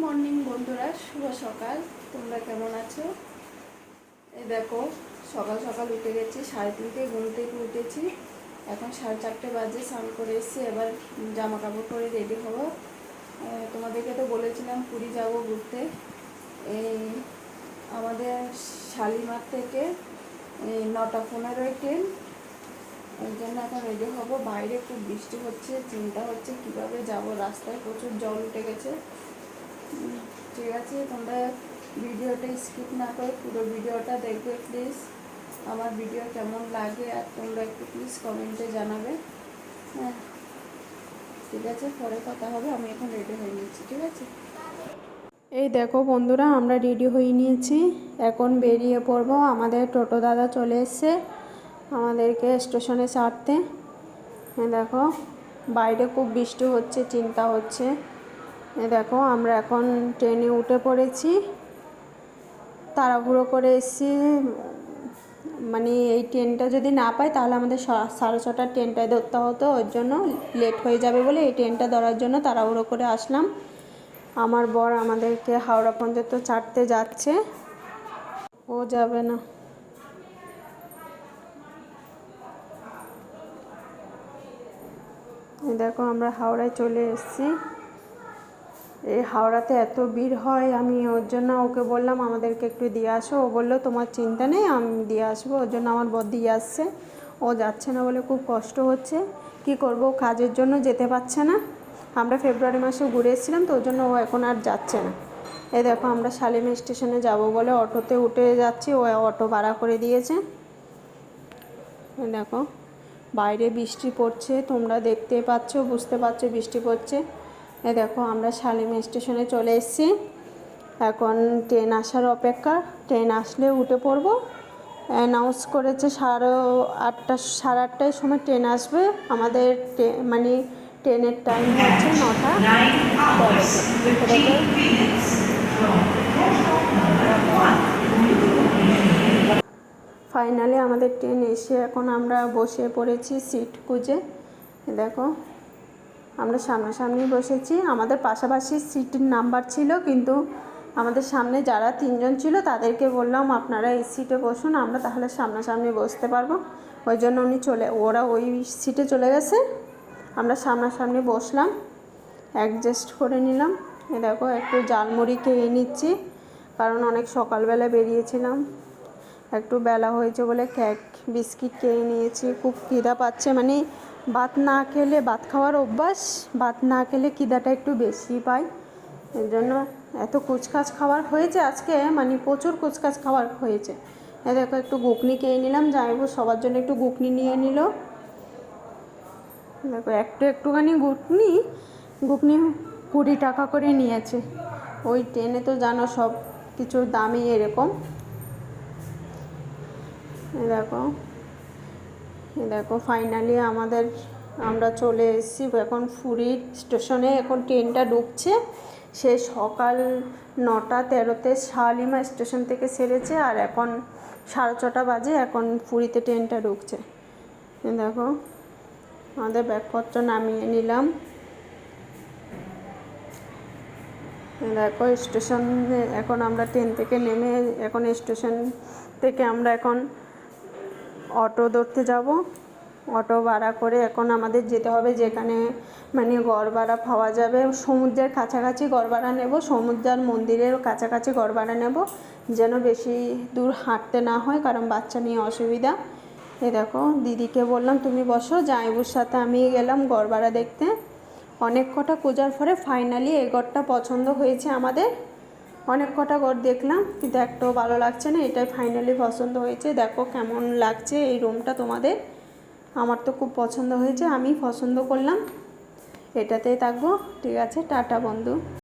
Morning বন্ধুরা, শুভ সকাল। তোমরা কেমন আছো? এই দেখো, সকাল সকাল উঠে গেছি, 3:30 ঘুম থেকে উঠেছি। এখন 4:30 বাজে, স্নান করে এসেছি। এবার জামা কাপড় পরে রেডি হবো। তোমাদেরকে তো বলেছিলাম পুরী যাব ঘুরতে। এই আমাদের শালিমার থেকে 9:15 ট্রেন। ওই জন্য এখন রেডি হবো। বাইরে খুব বৃষ্টি হচ্ছে, চিন্তা হচ্ছে কিভাবে যাব। রাস্তায় প্রচুর জল উঠে গেছে। ঠিক আছে, তোমরা ভিডিওটা স্কিপ না করে পুরো ভিডিওটা দেখবে প্লিজ। আমার ভিডিও কেমন লাগে আর তোমরা একটু প্লিজ কমেন্টে জানাবে। হ্যাঁ, ঠিক আছে, পরে কথা হবে। আমি এখন রেডি হয়ে নিচ্ছি, ঠিক আছে? এই দেখো বন্ধুরা, আমরা রেডি হয়ে নিয়েছি, এখন বেরিয়ে পড়বো। আমাদের টোটো দাদা চলে এসছে আমাদেরকে স্টেশনে ছাড়তে। দেখো, বাইরে খুব বৃষ্টি হচ্ছে, চিন্তা হচ্ছে। দেখো, আমরা এখন ট্রেনে উঠে পড়েছি। তাড়াহুড়ো করে এসেছি, মানে এই ট্রেনটা যদি না পাই তাহলে আমাদের 6:30 ট্রেনটায় ধরতে হতো। ওর জন্য লেট হয়ে যাবে বলে এই ট্রেনটা ধরার জন্য তাড়াহুড়ো করে আসলাম। আমার বর আমাদেরকে হাওড়া পর্যন্ত ছাড়তে যাচ্ছে। ও যাবে না। দেখো, আমরা হাওড়ায় চলে এসেছি। এই হাওড়াতে এত ভিড় হয়, আমি ওর জন্য ওকে বললাম আমাদেরকে একটু দিয়ে আসো। ও বললো তোমার চিন্তা নেই, আমি দিয়ে আসবো। ওর জন্য আমার বর দিয়ে আসছে। ও যাচ্ছে না বলে খুব কষ্ট হচ্ছে। কি করব, কাজের জন্য যেতে পারছে না। আমরা ফেব্রুয়ারি মাসে ঘুরে এসেছিলাম, তো ওর জন্য ও এখন আর যাচ্ছে না। এই দেখো, আমরা শালিমার স্টেশনে যাব বলে অটোতে উঠে যাচ্ছি। ও অটো ভাড়া করে দিয়েছে। দেখো, বাইরে বৃষ্টি পড়ছে, তোমরা দেখতে পাচ্ছ, বুঝতে পারছো বৃষ্টি পড়ছে। দেখো, আমরা শালিমার স্টেশনে চলে এসেছি। এখন ট্রেন আসার অপেক্ষা। ট্রেন আসলে উঠে পড়বো। অ্যানাউন্স করেছে 8:30, 8:30টার সময় ট্রেন আসবে। আমাদের মানে ট্রেনের টাইম হচ্ছে 9:10। ফাইনালি আমাদের ট্রেন এসে এখন আমরা বসে পড়েছি সিট খুঁজে। দেখো, আমরা সামনাসামনি বসেছি। আমাদের পাশাপাশি সিটের নাম্বার ছিল, কিন্তু আমাদের সামনে যারা 3জন ছিল তাদেরকে বললাম আপনারা এই সিটে বসুন, আমরা তাহলে সামনাসামনি বসতে পারবো। ওই জন্য ওরা ওই সিটে চলে গেছে। আমরা সামনাসামনি বসলাম, অ্যাডজাস্ট করে নিলাম। দেখো, একটু ঝালমুড়ি খেয়ে নিচ্ছি, কারণ অনেক সকালবেলা বেরিয়েছিলাম। একটু বেলা হয়েছে বলে কেক বিস্কিট খেয়ে নিয়েছি। খুব খিদা পাচ্ছে, মানে ভাত না খেলে, ভাত খাওয়ার অভ্যাস, ভাত না খেলে খিদাটা একটু বেশি পাই। এর জন্য এত কুচকাচ খাবার হয়েছে আজকে, মানে প্রচুর কুচকাচ খাবার হয়েছে। দেখো, একটু ঘুগনি খেয়ে নিলাম। জামাইবাবু সবার জন্য একটু ঘুগনি নিয়ে নিল। দেখো, একটুখানি ঘুগনি 20 টাকা করে নিয়েছে। ওই ট্রেনে তো জানো সব কিছুর দামই এরকম। দেখো, ফাইনালি আমরা চলে এসেছি এখন পুরী স্টেশনে। এখন ট্রেনটা ঢুকছে। সে সকাল 9:13-তে শালিমার স্টেশন থেকে ছেড়েছে, আর এখন 6:30 বাজে। এখন পুরীতে ট্রেনটা ঢুকছে। দেখো, আমাদের ব্যাগপত্র নামিয়ে নিলাম। দেখো, স্টেশনে এখন আমরা ট্রেন থেকে নেমে এখন স্টেশন থেকে আমরা এখন অটো ধরতে যাব। অটো ভাড়া করে এখন আমাদের যেতে হবে যেখানে মানে ঘর ভাড়া পাওয়া যাবে। সমুদ্রের কাছাকাছি ঘর ভাড়া নেব, সমুদ্রের মন্দিরের কাছাকাছি ঘর ভাড়া নেব, যেন বেশি দূর হাঁটতে না হয়, কারণ বাচ্চা নিয়ে অসুবিধা। দেখো, দিদিকে বললাম তুমি বসো, জামাইবুর সাথে আমি গেলাম ঘর ভাড়া দেখতে। অনেক কটা খোঁজার পরে ফাইনালি এই ঘরটা পছন্দ হয়েছে আমাদের। অনেক কটা ঘর দেখলাম, কিন্তু একটাও ভালো লাগছে না। এটাই ফাইনালি পছন্দ হয়েছে। দেখো কেমন লাগছে এই রুমটা তোমাদের। আমার তো খুব পছন্দ হয়েছে, আমি পছন্দ করলাম, এটাতেই থাকবো। ঠিক আছে, টাটা বন্ধু।